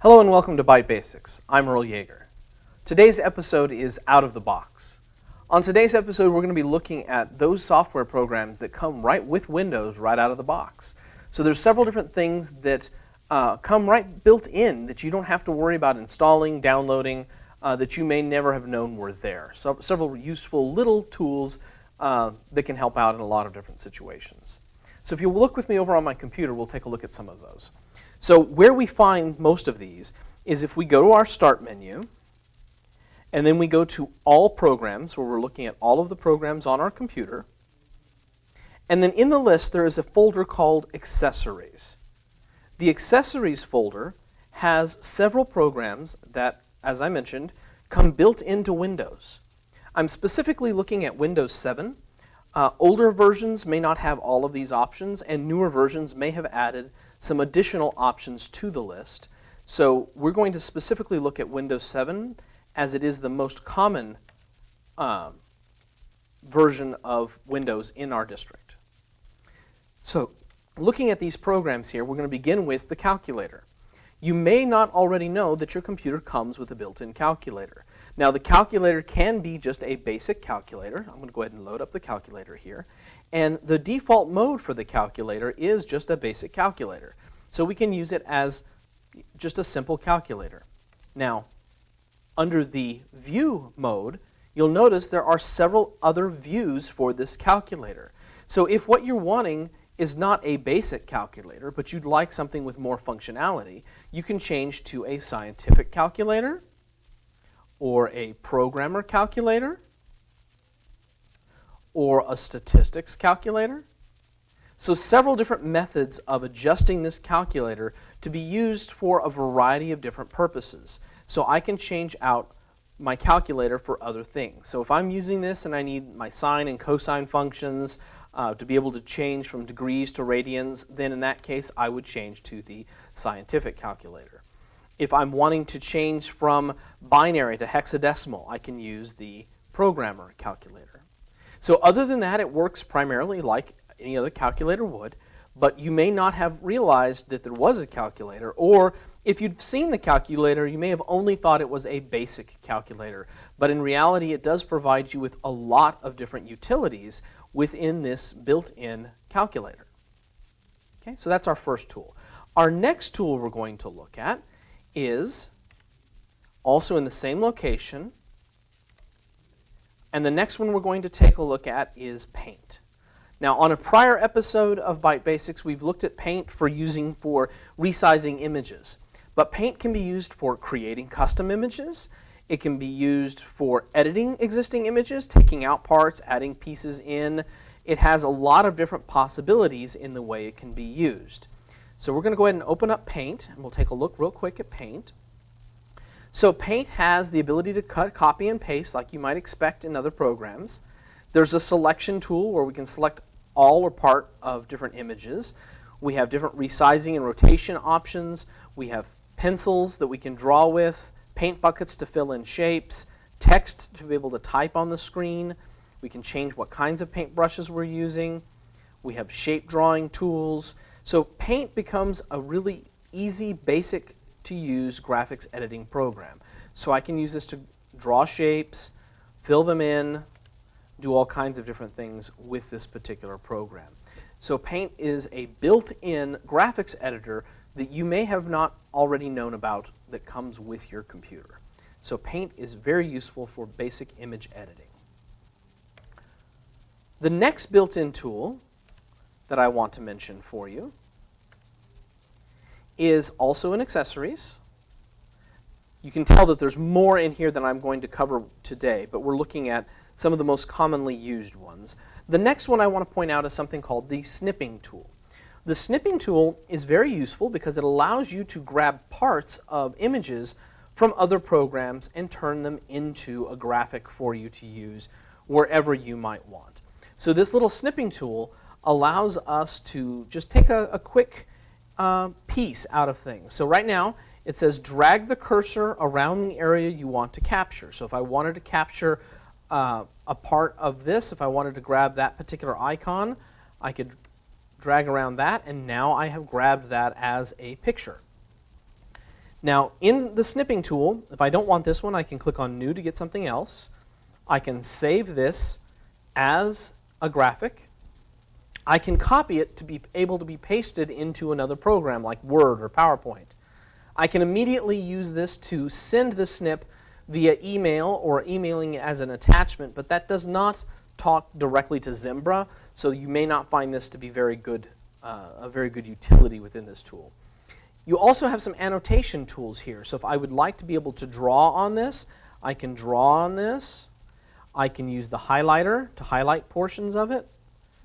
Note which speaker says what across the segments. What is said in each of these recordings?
Speaker 1: Hello and welcome to Byte Basics. I'm Earl Yeager. Today's episode is out of the box. On today's episode, we're going to be looking at those software programs that come right with Windows right out of the box. So there's several different things that come right built in that you don't have to worry about installing, downloading, that you may never have known were there. So several useful little tools that can help out in a lot of different situations. So if you look with me over on my computer, we'll take a look at some of those. So where we find most of these is if we go to our Start menu, and then we go to All Programs, where we're looking at all of the programs on our computer. And then in the list, there is a folder called Accessories. The Accessories folder has several programs that, as I mentioned, come built into Windows. I'm specifically looking at Windows 7. Older versions may not have all of these options, and newer versions may have added some additional options to the list. So we're going to specifically look at Windows 7 as it is the most common version of Windows in our district. So looking at these programs here, we're going to begin with the calculator. You may not already know that your computer comes with a built-in calculator. Now the calculator can be just a basic calculator. I'm going to go ahead and load up the calculator here. And the default mode for the calculator is just a basic calculator. So we can use it as just a simple calculator. Now, under the view mode, you'll notice there are several other views for this calculator. So if what you're wanting is not a basic calculator, but you'd like something with more functionality, you can change to a scientific calculator, or a programmer calculator, or a statistics calculator. So several different methods of adjusting this calculator to be used for a variety of different purposes. So I can change out my calculator for other things. So if I'm using this and I need my sine and cosine functions to be able to change from degrees to radians, then in that case I would change to the scientific calculator. If I'm wanting to change from binary to hexadecimal, I can use the programmer calculator. So other than that, it works primarily like any other calculator would, but you may not have realized that there was a calculator, or if you'd seen the calculator, you may have only thought it was a basic calculator. But in reality, it does provide you with a lot of different utilities within this built-in calculator. Okay, so that's our first tool. Our next tool we're going to look at is also in the same location, and the next one we're going to take a look at is Paint. Now, on a prior episode of Byte Basics, we've looked at Paint for using for resizing images. But Paint can be used for creating custom images. It can be used for editing existing images, taking out parts, adding pieces in. It has a lot of different possibilities in the way it can be used. So we're going to go ahead and open up Paint, and we'll take a look real quick at Paint. So Paint has the ability to cut, copy, and paste like you might expect in other programs. There's a selection tool where we can select all or part of different images. We have different resizing and rotation options. We have pencils that we can draw with, paint buckets to fill in shapes, text to be able to type on the screen. We can change what kinds of paint brushes we're using. We have shape drawing tools. So Paint becomes a really easy, basic to use graphics editing program. So I can use this to draw shapes, fill them in, do all kinds of different things with this particular program. So Paint is a built-in graphics editor that you may have not already known about that comes with your computer. So Paint is very useful for basic image editing. The next built-in tool that I want to mention for you is also in Accessories. You can tell that there's more in here than I'm going to cover today, but we're looking at some of the most commonly used ones. The next one I want to point out is something called the Snipping Tool. The Snipping Tool is very useful because it allows you to grab parts of images from other programs and turn them into a graphic for you to use wherever you might want. So this little Snipping Tool allows us to just take a quick piece out of things. So right now it says drag the cursor around the area you want to capture. So if I wanted to capture a part of this, if I wanted to grab that particular icon, I could drag around that, and now I have grabbed that as a picture. Now, in the snipping tool, if I don't want this one, I can click on New to get something else. I can save this as a graphic. I can copy it to be able to be pasted into another program like Word or PowerPoint. I can immediately use this to send the snip via email or emailing as an attachment, but that does not talk directly to Zimbra, so you may not find this to be very good, a very good utility within this tool. You also have some annotation tools here, so if I would like to be able to draw on this, I can draw on this. I can use the highlighter to highlight portions of it.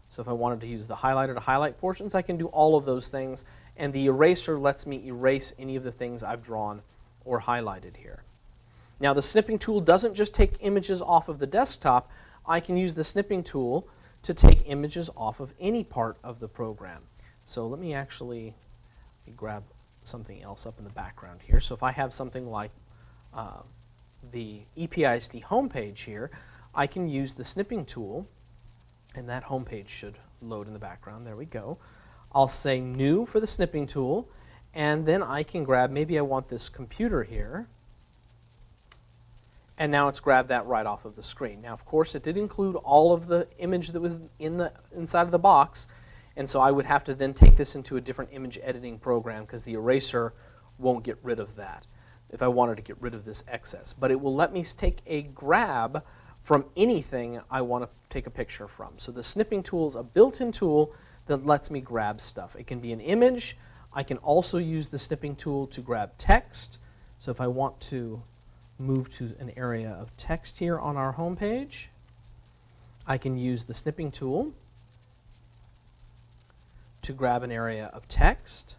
Speaker 1: So if I wanted to use the highlighter to highlight portions, I can do all of those things, and the eraser lets me erase any of the things I've drawn or highlighted here. Now the snipping tool doesn't just take images off of the desktop. I can use the snipping tool to take images off of any part of the program. So let me actually grab something else up in the background here. So if I have something like the EPISD homepage here, I can use the snipping tool, and that homepage should load in the background. There we go. I'll say New for the snipping tool, and then I can grab, maybe I want this computer here, and now it's grabbed that right off of the screen. Now, of course, it did include all of the image that was inside of the box, and so I would have to then take this into a different image editing program because the eraser won't get rid of that if I wanted to get rid of this excess. But it will let me take a grab from anything I want to take a picture from. So the snipping tool is a built-in tool that lets me grab stuff. It can be an image. I can also use the snipping tool to grab text. So if I want to move to an area of text here on our home page, I can use the snipping tool to grab an area of text.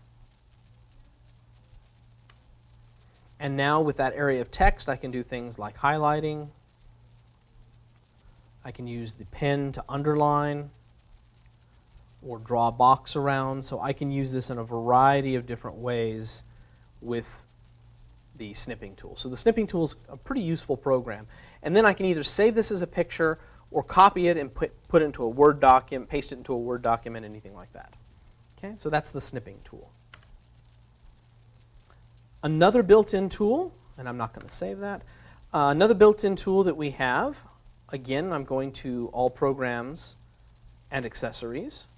Speaker 1: And now with that area of text, I can do things like highlighting. I can use the pen to underline or draw a box around. So I can use this in a variety of different ways with the snipping tool. So the snipping tool is a pretty useful program. And then I can either save this as a picture or copy it and put it into a Word document, paste it into a Word document, anything like that. Okay, so that's the snipping tool. Another built-in tool, and I'm not going to save that, another built-in tool that we have, again, I'm going to All Programs and Accessories,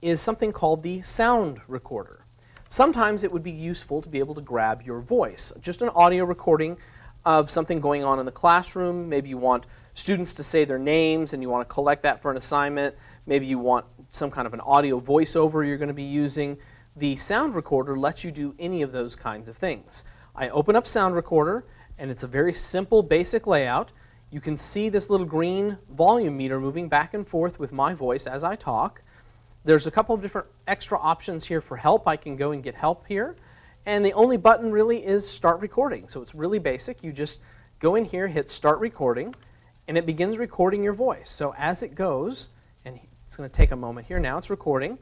Speaker 1: is something called the sound recorder. Sometimes it would be useful to be able to grab your voice, just an audio recording of something going on in the classroom. Maybe you want students to say their names and you want to collect that for an assignment. Maybe you want some kind of an audio voiceover you're going to be using. The sound recorder lets you do any of those kinds of things. I open up Sound Recorder, and it's a very simple, basic layout. You can see this little green volume meter moving back and forth with my voice as I talk. There's a couple of different extra options here for help. I can go and get help here. And the only button really is Start Recording. So it's really basic. You just go in here, hit Start Recording, and it begins recording your voice. So as it goes, and it's going to take a moment here. Now it's recording.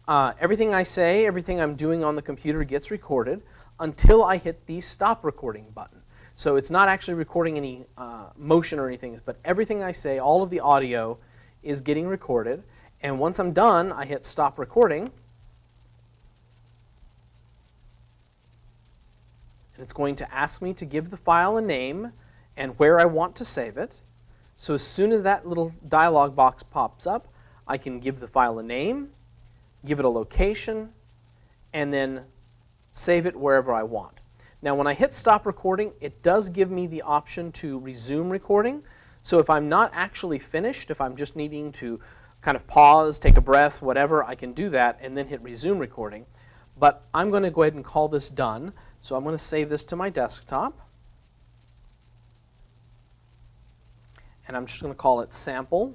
Speaker 1: Everything I say, everything I'm doing on the computer gets recorded until I hit the Stop Recording button. So it's not actually recording any motion or anything, but everything I say, all of the audio is getting recorded. And once I'm done, I hit Stop Recording. And it's going to ask me to give the file a name and where I want to save it. So as soon as that little dialog box pops up, I can give the file a name, give it a location, and then save it wherever I want. Now when I hit Stop Recording, it does give me the option to resume recording. So if I'm not actually finished, if I'm just needing to kind of pause, take a breath, whatever, I can do that and then hit Resume Recording. But I'm going to go ahead and call this done. So I'm going to save this to my desktop. And I'm just going to call it Sample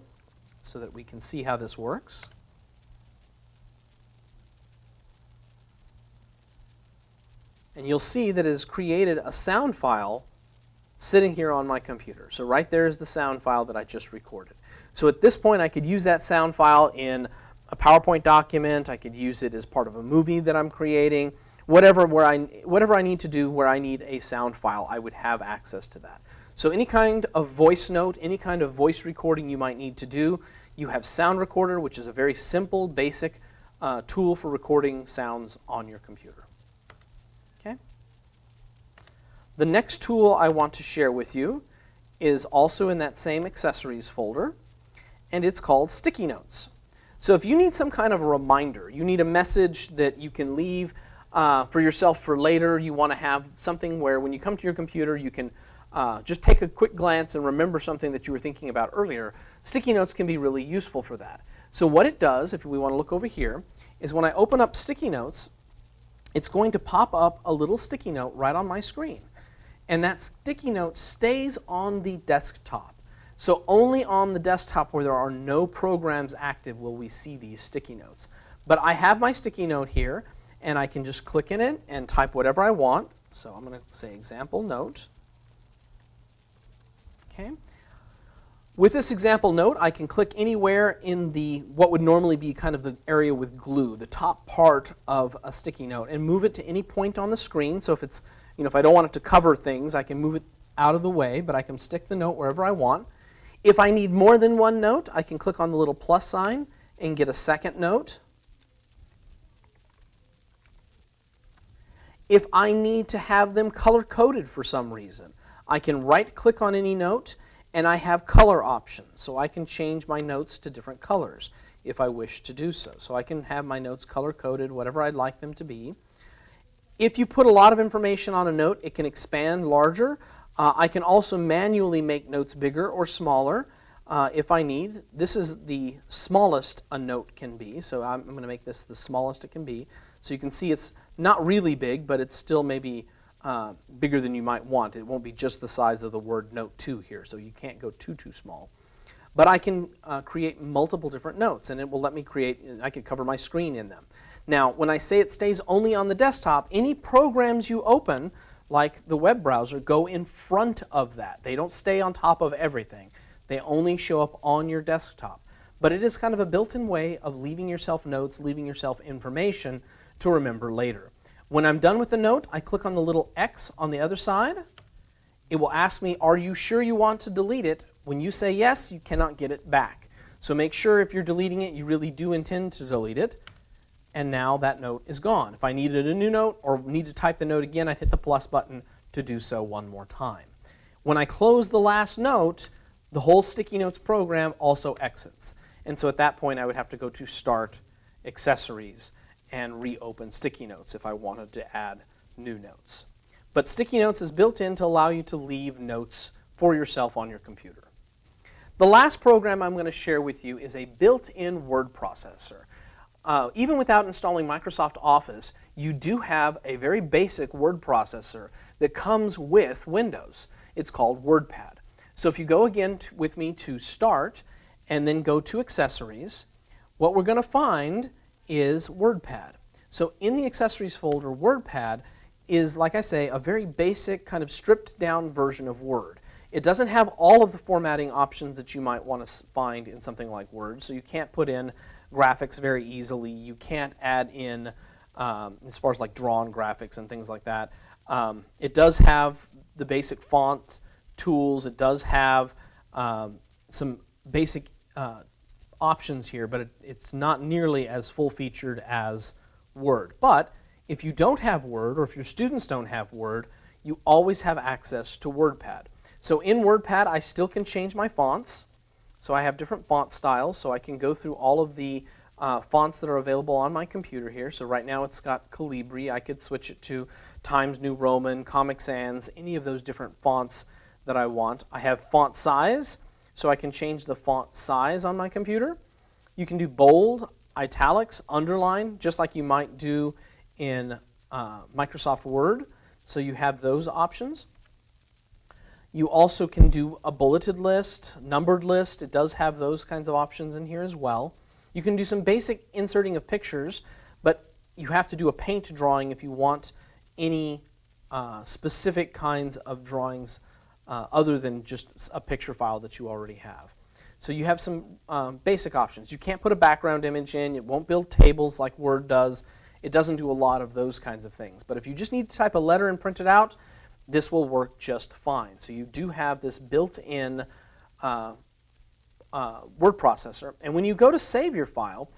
Speaker 1: so that we can see how this works. And you'll see that it has created a sound file sitting here on my computer. So right there is the sound file that I just recorded. So at this point, I could use that sound file in a PowerPoint document. I could use it as part of a movie that I'm creating. Whatever I need to do where I need a sound file, I would have access to that. So any kind of voice note, any kind of voice recording you might need to do, you have Sound Recorder, which is a very simple, basic tool for recording sounds on your computer. Okay? The next tool I want to share with you is also in that same accessories folder, and it's called Sticky Notes. So if you need some kind of a reminder, you need a message that you can leave for yourself for later, you want to have something where when you come to your computer you can just take a quick glance and remember something that you were thinking about earlier, Sticky Notes can be really useful for that. So what it does, if we want to look over here, is when I open up Sticky Notes, it's going to pop up a little sticky note right on my screen. And that sticky note stays on the desktop. So only on the desktop where there are no programs active will we see these sticky notes. But I have my sticky note here, and I can just click in it and type whatever I want. So I'm going to say example note. Okay. With this example note, I can click anywhere in the what would normally be kind of the area with glue, the top part of a sticky note, and move it to any point on the screen. So if it's, if I don't want it to cover things, I can move it out of the way, but I can stick the note wherever I want. If I need more than one note, I can click on the little plus sign and get a second note. If I need to have them color-coded for some reason, I can right-click on any note, and I have color options. So I can change my notes to different colors if I wish to do so. So I can have my notes color-coded, whatever I'd like them to be. If you put a lot of information on a note, it can expand larger. I can also manually make notes bigger or smaller if I need. This is the smallest a note can be, so I'm going to make this the smallest it can be. So you can see it's not really big, but it's still maybe bigger than you might want. It won't be just the size of the word note 2 here, so you can't go too small. But I can create multiple different notes, and it will let me I can cover my screen in them. Now, when I say it stays only on the desktop, any programs you open, like the web browser, go in front of that. They don't stay on top of everything. They only show up on your desktop. But it is kind of a built-in way of leaving yourself notes, leaving yourself information to remember later. When I'm done with the note, I click on the little X on the other side. It will ask me, are you sure you want to delete it? When you say yes, you cannot get it back. So make sure if you're deleting it, you really do intend to delete it. And now that note is gone. If I needed a new note or need to type the note again, I'd hit the plus button to do so one more time. When I close the last note, the whole Sticky Notes program also exits. And so at that point, I would have to go to Start, Accessories, and reopen Sticky Notes if I wanted to add new notes. But Sticky Notes is built in to allow you to leave notes for yourself on your computer. The last program I'm going to share with you is a built-in word processor. Even without installing Microsoft Office, you do have a very basic word processor that comes with Windows. It's called WordPad. So if you go again with me to Start and then go to Accessories, what we're going to find is WordPad. So in the Accessories folder, WordPad is, like I say, a very basic kind of stripped down version of Word. It doesn't have all of the formatting options that you might want to find in something like Word, so you can't put in graphics very easily. You can't add in, as far as like drawn graphics and things like that. It does have the basic font tools. It does have some basic options here, but it's not nearly as full-featured as Word. But if you don't have Word, or if your students don't have Word, you always have access to WordPad. So in WordPad, I still can change my fonts. So I have different font styles, so I can go through all of the fonts that are available on my computer here. So right now it's got Calibri. I could switch it to Times New Roman, Comic Sans, any of those different fonts that I want. I have font size, so I can change the font size on my computer. You can do bold, italics, underline, just like you might do in Microsoft Word. So you have those options. You also can do a bulleted list, numbered list. It does have those kinds of options in here as well. You can do some basic inserting of pictures, but you have to do a paint drawing if you want any specific kinds of drawings other than just a picture file that you already have. So you have some basic options. You can't put a background image in. It won't build tables like Word does. It doesn't do a lot of those kinds of things. But if you just need to type a letter and print it out, this will work just fine. So you do have this built-in word processor. And when you go to save your file,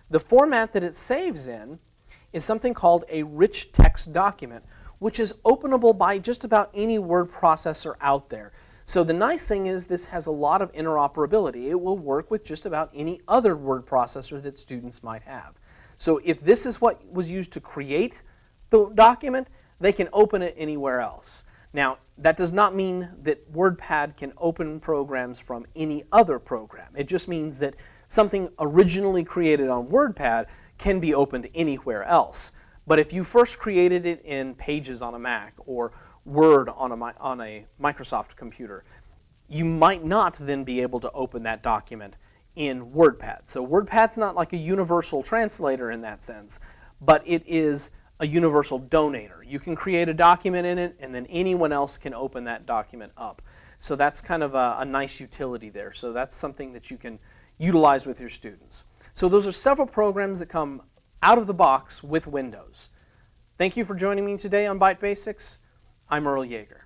Speaker 1: the format that it saves in is something called a rich text document, which is openable by just about any word processor out there. So the nice thing is this has a lot of interoperability. It will work with just about any other word processor that students might have. So if this is what was used to create the document, they can open it anywhere else. Now, that does not mean that WordPad can open programs from any other program. It just means that something originally created on WordPad can be opened anywhere else. But if you first created it in Pages on a Mac or Word on a Microsoft computer, you might not then be able to open that document in WordPad. So WordPad's not like a universal translator in that sense, but it is a universal donator. You can create a document in it, and then anyone else can open that document up. So that's kind of a nice utility there. So that's something that you can utilize with your students. So those are several programs that come out of the box with Windows. Thank you for joining me today on Byte Basics. I'm Earl Yeager.